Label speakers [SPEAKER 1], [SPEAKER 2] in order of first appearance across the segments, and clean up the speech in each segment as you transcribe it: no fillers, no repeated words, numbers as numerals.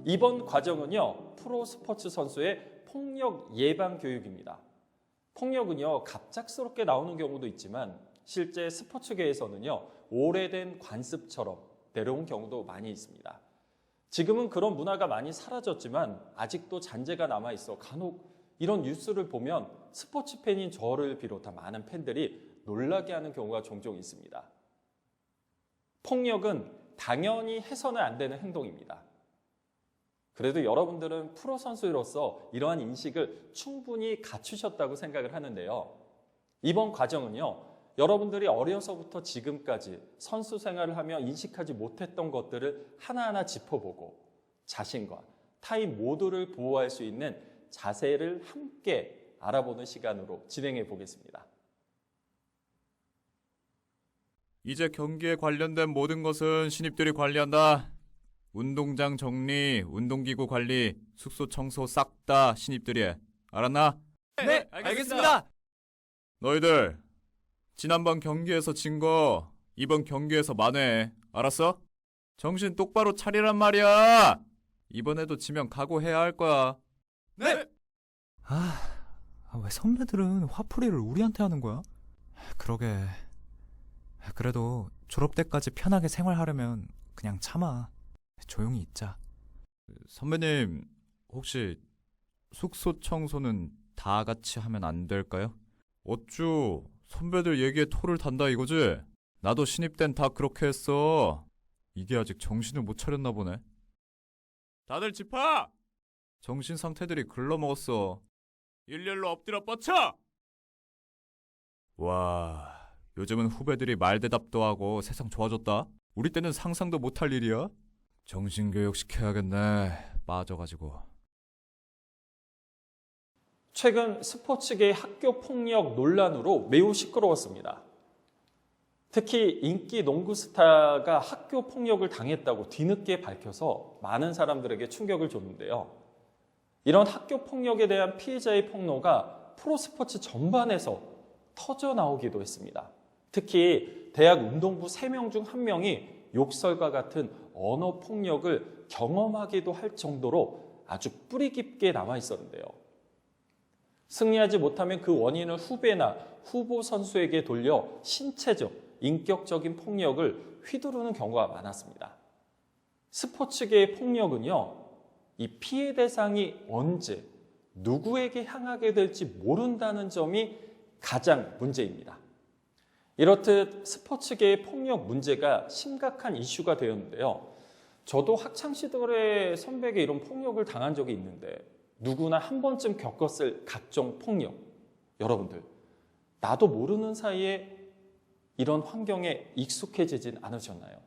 [SPEAKER 1] 이번 과정은요, 프로스포츠 선수의 폭력 예방 교육입니다. 폭력은요, 갑작스럽게 나오는 경우도 있지만 실제 스포츠계에서는요, 오래된 관습처럼 내려온 경우도 많이 있습니다. 지금은 그런 문화가 많이 사라졌지만 아직도 잔재가 남아있어 간혹 이런 뉴스를 보면 스포츠 팬인 저를 비롯한 많은 팬들이 놀라게 하는 경우가 종종 있습니다. 폭력은 당연히 해서는 안 되는 행동입니다. 그래도 여러분들은 프로 선수로서 이러한 인식을 충분히 갖추셨다고 생각을 하는데요. 이번 과정은요, 여러분들이 어려서부터 지금까지 선수 생활을 하며 인식하지 못했던 것들을 하나하나 짚어보고 자신과 타인 모두를 보호할 수 있는 자세를 함께 알아보는 시간으로 진행해 보겠습니다.
[SPEAKER 2] 이제 경기에 관련된 모든 것은 신입들이 관리한다. 운동장 정리, 운동기구 관리, 숙소 청소 싹 다 신입들이 해. 알았나?
[SPEAKER 3] 네, 알겠습니다.
[SPEAKER 2] 너희들 지난번 경기에서 진 거 이번 경기에서 만회해. 알았어? 정신 똑바로 차리란 말이야. 이번에도 지면 각오해야 할 거야.
[SPEAKER 3] 네.
[SPEAKER 4] 왜 선배들은 화풀이를 우리한테 하는 거야? 그러게. 그래도 졸업 때까지 편하게 생활하려면 그냥 참아. 조용히 있자.
[SPEAKER 2] 선배님, 혹시 숙소 청소는 다 같이 하면 안 될까요? 어쭈, 선배들 얘기에 토를 단다 이거지? 나도 신입 땐 다 그렇게 했어. 이게 아직 정신을 못 차렸나 보네. 다들 집합! 정신 상태들이 글러먹었어. 일렬로 엎드려 뻗쳐! 와, 요즘은 후배들이 말대답도 하고 세상 좋아졌다. 우리 때는 상상도 못할 일이야. 정신교육 시켜야겠네. 빠져가지고.
[SPEAKER 1] 최근 스포츠계 학교 폭력 논란으로 매우 시끄러웠습니다. 특히 인기 농구 스타가 학교 폭력을 당했다고 뒤늦게 밝혀서 많은 사람들에게 충격을 줬는데요. 이런 학교 폭력에 대한 피해자의 폭로가 프로스포츠 전반에서 터져나오기도 했습니다. 특히 대학 운동부 3명 중 1명이 욕설과 같은 언어 폭력을 경험하기도 할 정도로 아주 뿌리 깊게 남아 있었는데요. 승리하지 못하면 그 원인을 후배나 후보 선수에게 돌려 신체적, 인격적인 폭력을 휘두르는 경우가 많았습니다. 스포츠계의 폭력은요, 이 피해 대상이 언제, 누구에게 향하게 될지 모른다는 점이 가장 문제입니다. 이렇듯 스포츠계의 폭력 문제가 심각한 이슈가 되었는데요. 저도 학창시절에 선배에게 이런 폭력을 당한 적이 있는데 누구나 한 번쯤 겪었을 각종 폭력. 여러분들, 나도 모르는 사이에 이런 환경에 익숙해지진 않으셨나요?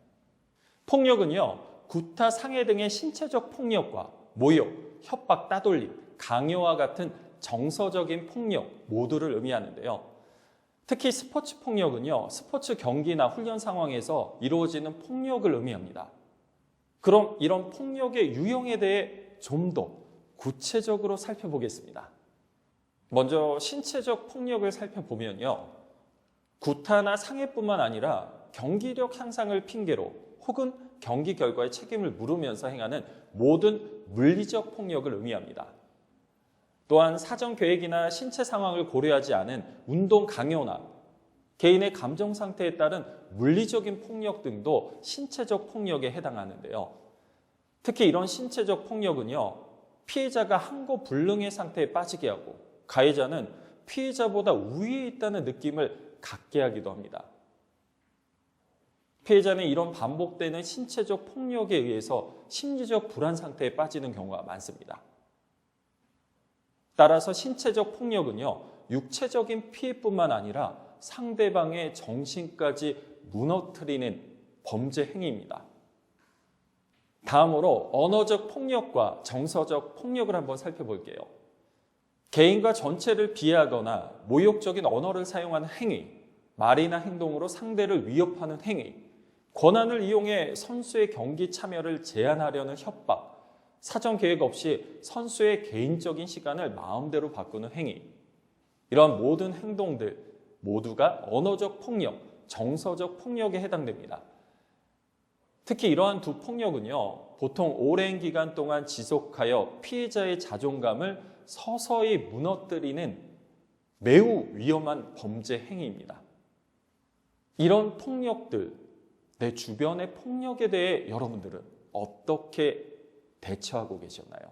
[SPEAKER 1] 폭력은요, 구타, 상해 등의 신체적 폭력과 모욕, 협박, 따돌림, 강요와 같은 정서적인 폭력 모두를 의미하는데요. 특히 스포츠 폭력은요, 스포츠 경기나 훈련 상황에서 이루어지는 폭력을 의미합니다. 그럼 이런 폭력의 유형에 대해 좀 더 구체적으로 살펴보겠습니다. 먼저 신체적 폭력을 살펴보면요, 구타나 상해뿐만 아니라 경기력 향상을 핑계로 혹은 경기 결과에 책임을 물으면서 행하는 모든 물리적 폭력을 의미합니다. 또한 사전 계획이나 신체 상황을 고려하지 않은 운동 강요나 개인의 감정 상태에 따른 물리적인 폭력 등도 신체적 폭력에 해당하는데요. 특히 이런 신체적 폭력은요, 피해자가 항고불능의 상태에 빠지게 하고 가해자는 피해자보다 우위에 있다는 느낌을 갖게 하기도 합니다. 피해자는 이런 반복되는 신체적 폭력에 의해서 심리적 불안 상태에 빠지는 경우가 많습니다. 따라서 신체적 폭력은요, 육체적인 피해뿐만 아니라 상대방의 정신까지 무너뜨리는 범죄 행위입니다. 다음으로 언어적 폭력과 정서적 폭력을 한번 살펴볼게요. 개인과 전체를 비하하거나 모욕적인 언어를 사용하는 행위, 말이나 행동으로 상대를 위협하는 행위, 권한을 이용해 선수의 경기 참여를 제한하려는 협박, 사전 계획 없이 선수의 개인적인 시간을 마음대로 바꾸는 행위, 이러한 모든 행동들 모두가 언어적 폭력, 정서적 폭력에 해당됩니다. 특히 이러한 두 폭력은요, 보통 오랜 기간 동안 지속하여 피해자의 자존감을 서서히 무너뜨리는 매우 위험한 범죄 행위입니다. 이런 폭력들, 내 주변의 폭력에 대해 여러분들은 어떻게 대처하고 계셨나요?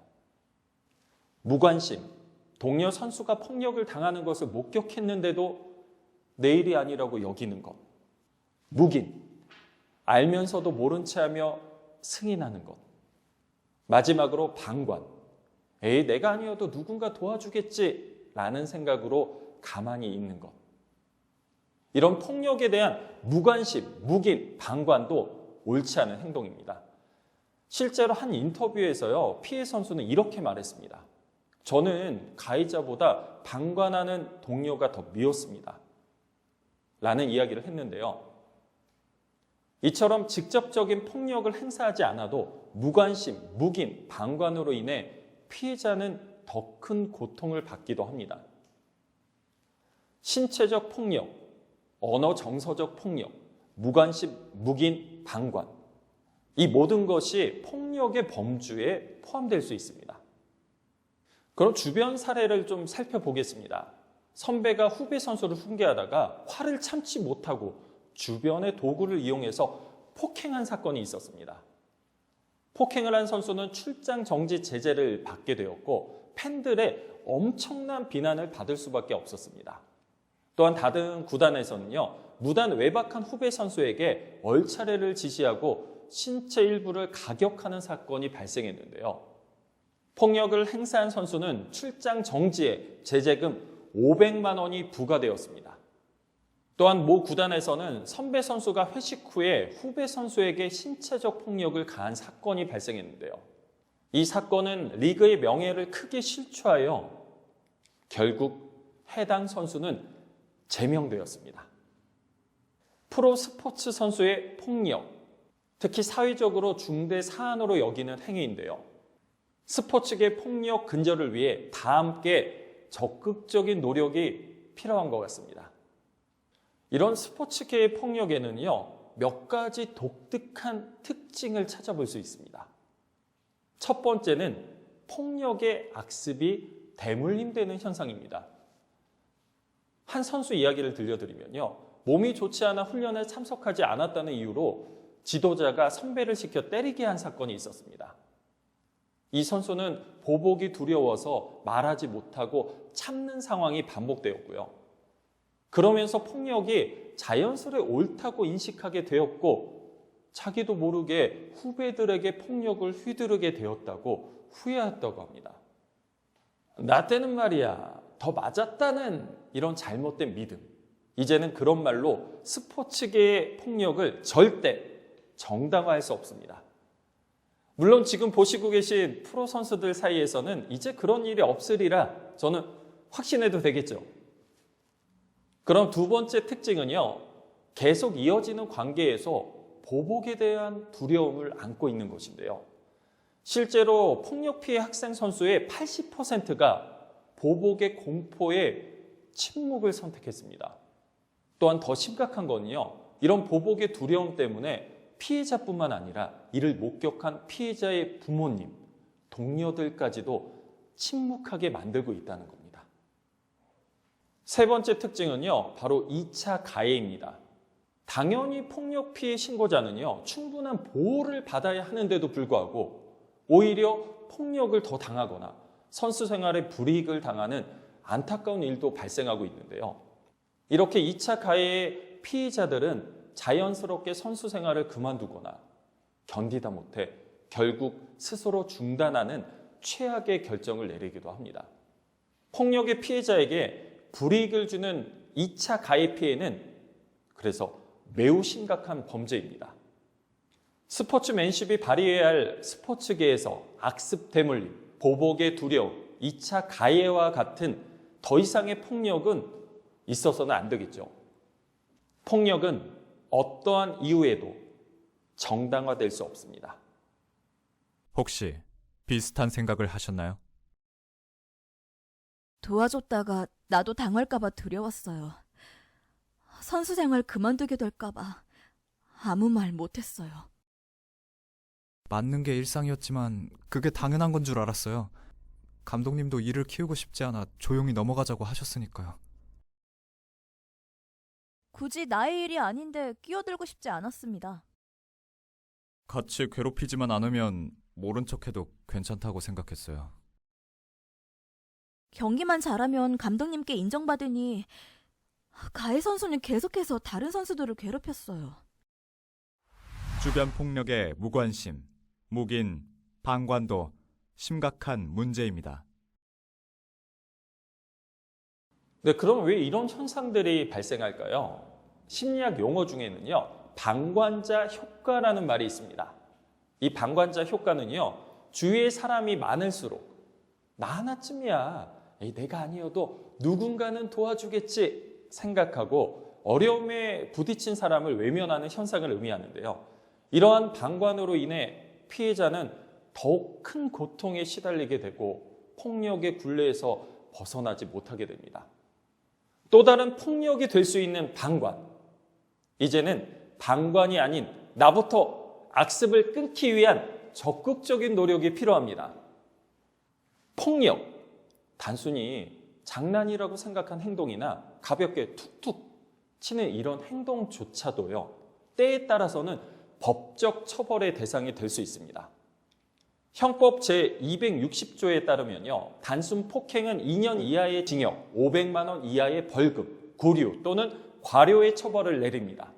[SPEAKER 1] 무관심, 동료 선수가 폭력을 당하는 것을 목격했는데도 내 일이 아니라고 여기는 것. 묵인, 알면서도 모른 채 하며 승인하는 것. 마지막으로 방관, 에이 내가 아니어도 누군가 도와주겠지 라는 생각으로 가만히 있는 것. 이런 폭력에 대한 무관심, 묵인, 방관도 옳지 않은 행동입니다. 실제로 한 인터뷰에서요, 피해 선수는 이렇게 말했습니다. 저는 가해자보다 방관하는 동료가 더 미웠습니다. 라는 이야기를 했는데요. 이처럼 직접적인 폭력을 행사하지 않아도 무관심, 묵인, 방관으로 인해 피해자는 더 큰 고통을 받기도 합니다. 신체적 폭력, 언어 정서적 폭력, 무관심, 묵인, 방관. 이 모든 것이 폭력의 범주에 포함될 수 있습니다. 그럼 주변 사례를 좀 살펴보겠습니다. 선배가 후배 선수를 훈계하다가 화를 참지 못하고 주변의 도구를 이용해서 폭행한 사건이 있었습니다. 폭행을 한 선수는 출장 정지 제재를 받게 되었고 팬들의 엄청난 비난을 받을 수밖에 없었습니다. 또한 다른 구단에서는요, 무단 외박한 후배 선수에게 얼차례를 지시하고 신체 일부를 가격하는 사건이 발생했는데요. 폭력을 행사한 선수는 출장 정지에 제재금 500만 원이 부과되었습니다. 또한 모 구단에서는 선배 선수가 회식 후에 후배 선수에게 신체적 폭력을 가한 사건이 발생했는데요. 이 사건은 리그의 명예를 크게 실추하여 결국 해당 선수는 제명되었습니다. 프로 스포츠 선수의 폭력, 특히 사회적으로 중대 사안으로 여기는 행위인데요. 스포츠계 폭력 근절을 위해 다 함께 적극적인 노력이 필요한 것 같습니다. 이런 스포츠계의 폭력에는요, 몇 가지 독특한 특징을 찾아볼 수 있습니다. 첫 번째는 폭력의 악습이 대물림되는 현상입니다. 한 선수 이야기를 들려드리면요, 몸이 좋지 않아 훈련에 참석하지 않았다는 이유로 지도자가 선배를 시켜 때리게 한 사건이 있었습니다. 이 선수는 보복이 두려워서 말하지 못하고 참는 상황이 반복되었고요. 그러면서 폭력이 자연스레 옳다고 인식하게 되었고 자기도 모르게 후배들에게 폭력을 휘두르게 되었다고 후회했다고 합니다. 나 때는 말이야 더 맞았다는 이런 잘못된 믿음. 이제는 그런 말로 스포츠계의 폭력을 절대 정당화할 수 없습니다. 물론 지금 보시고 계신 프로 선수들 사이에서는 이제 그런 일이 없으리라 저는 확신해도 되겠죠. 그럼 두 번째 특징은요, 계속 이어지는 관계에서 보복에 대한 두려움을 안고 있는 것인데요. 실제로 폭력 피해 학생 선수의 80%가 보복의 공포에 침묵을 선택했습니다. 또한 더 심각한 건요, 이런 보복의 두려움 때문에 피해자뿐만 아니라 이를 목격한 피해자의 부모님, 동료들까지도 침묵하게 만들고 있다는 겁니다. 세 번째 특징은요, 바로 2차 가해입니다. 당연히 폭력 피해 신고자는요, 충분한 보호를 받아야 하는데도 불구하고 오히려 폭력을 더 당하거나 선수 생활에 불이익을 당하는 안타까운 일도 발생하고 있는데요. 이렇게 2차 가해의 피해자들은 자연스럽게 선수 생활을 그만두거나 견디다 못해 결국 스스로 중단하는 최악의 결정을 내리기도 합니다. 폭력의 피해자에게 불이익을 주는 2차 가해 피해는 그래서 매우 심각한 범죄입니다. 스포츠맨십이 발휘해야 할 스포츠계에서 악습 대물림, 보복의 두려움, 2차 가해와 같은 더 이상의 폭력은 있어서는 안 되겠죠. 폭력은 어떠한 이유에도 정당화될 수 없습니다.
[SPEAKER 2] 혹시 비슷한 생각을 하셨나요?
[SPEAKER 5] 도와줬다가 나도 당할까봐 두려웠어요. 선수 생활 그만두게 될까봐 아무 말 못했어요.
[SPEAKER 4] 맞는 게 일상이었지만 그게 당연한 건 줄 알았어요. 감독님도 일을 키우고 싶지 않아 조용히 넘어가자고 하셨으니까요.
[SPEAKER 5] 굳이 나의 일이 아닌데 끼어들고 싶지 않았습니다.
[SPEAKER 2] 같이 괴롭히지만 않으면 모른 척해도 괜찮다고 생각했어요.
[SPEAKER 5] 경기만 잘하면 감독님께 인정받으니 가해 선수는 계속해서 다른 선수들을 괴롭혔어요.
[SPEAKER 2] 주변 폭력에 무관심, 묵인, 방관도 심각한 문제입니다.
[SPEAKER 1] 네, 그럼 왜 이런 현상들이 발생할까요? 심리학 용어 중에는요, 방관자 효과라는 말이 있습니다. 이 방관자 효과는요, 주위에 사람이 많을수록 나 하나쯤이야, 내가 아니어도 누군가는 도와주겠지 생각하고 어려움에 부딪힌 사람을 외면하는 현상을 의미하는데요. 이러한 방관으로 인해 피해자는 더욱 큰 고통에 시달리게 되고 폭력의 굴레에서 벗어나지 못하게 됩니다. 또 다른 폭력이 될 수 있는 방관. 이제는 방관이 아닌 나부터 악습을 끊기 위한 적극적인 노력이 필요합니다. 폭력, 단순히 장난이라고 생각한 행동이나 가볍게 툭툭 치는 이런 행동조차도요, 때에 따라서는 법적 처벌의 대상이 될 수 있습니다. 형법 제260조에 따르면요, 단순 폭행은 2년 이하의 징역, 500만 원 이하의 벌금, 구류 또는 과료의 처벌을 내립니다.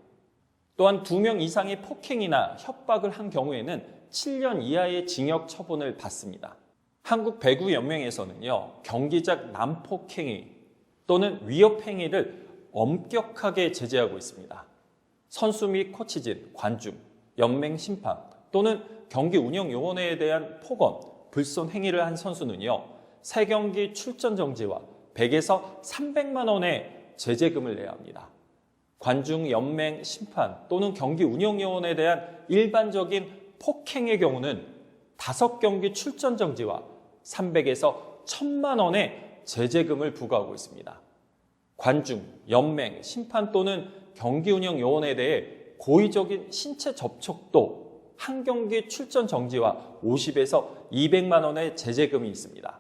[SPEAKER 1] 또한 2명 이상의 폭행이나 협박을 한 경우에는 7년 이하의 징역 처분을 받습니다. 한국 배구연맹에서는요, 경기장 난폭행위 또는 위협행위를 엄격하게 제재하고 있습니다. 선수 및 코치진, 관중, 연맹 심판 또는 경기 운영요원에 대한 폭언, 불손 행위를 한 선수는요, 3경기 출전 정지와 100에서 300만 원의 제재금을 내야 합니다. 관중, 연맹, 심판 또는 경기 운영요원에 대한 일반적인 폭행의 경우는 5경기 출전 정지와 300에서 1000만 원의 제재금을 부과하고 있습니다. 관중, 연맹, 심판 또는 경기 운영요원에 대해 고의적인 신체 접촉도 한 경기 출전 정지와 50에서 200만 원의 제재금이 있습니다.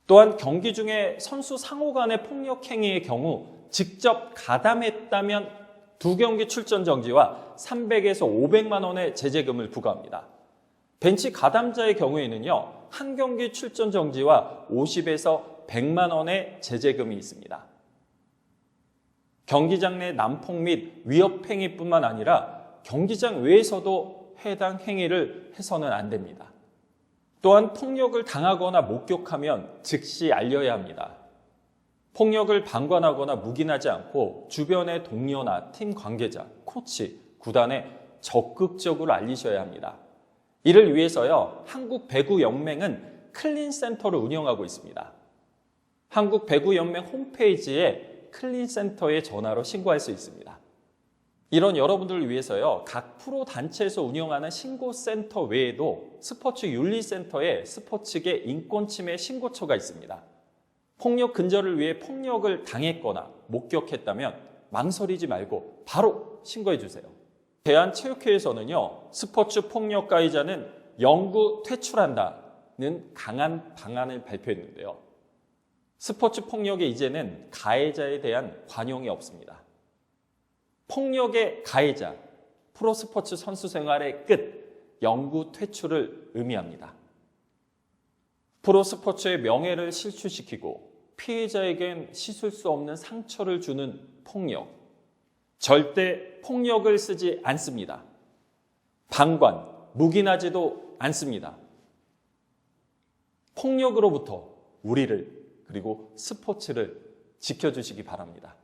[SPEAKER 1] 또한 경기 중에 선수 상호 간의 폭력 행위의 경우 직접 가담했다면 2경기 출전 정지와 300에서 500만 원의 제재금을 부과합니다. 벤치 가담자의 경우에는요, 한 경기 출전 정지와 50에서 100만 원의 제재금이 있습니다. 경기장 내 난폭 및 위협 행위뿐만 아니라 경기장 외에서도 해당 행위를 해서는 안 됩니다. 또한 폭력을 당하거나 목격하면 즉시 알려야 합니다. 폭력을 방관하거나 묵인하지 않고 주변의 동료나 팀 관계자, 코치, 구단에 적극적으로 알리셔야 합니다. 이를 위해서요, 한국배구연맹은 클린센터를 운영하고 있습니다. 한국배구연맹 홈페이지에 클린센터에 전화로 신고할 수 있습니다. 이런 여러분들을 위해서요, 각 프로 단체에서 운영하는 신고센터 외에도 스포츠 윤리센터에 스포츠계 인권침해 신고처가 있습니다. 폭력 근절을 위해 폭력을 당했거나 목격했다면 망설이지 말고 바로 신고해 주세요. 대한체육회에서는요, 스포츠 폭력 가해자는 영구 퇴출한다는 강한 방안을 발표했는데요. 스포츠 폭력에 이제는 가해자에 대한 관용이 없습니다. 폭력의 가해자, 프로스포츠 선수 생활의 끝, 영구 퇴출을 의미합니다. 프로스포츠의 명예를 실추시키고 피해자에겐 씻을 수 없는 상처를 주는 폭력, 절대 폭력을 쓰지 않습니다. 방관, 묵인하지도 않습니다. 폭력으로부터 우리를 그리고 스포츠를 지켜주시기 바랍니다.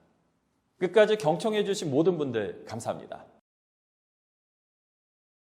[SPEAKER 1] 끝까지 경청해 주신 모든 분들 감사합니다.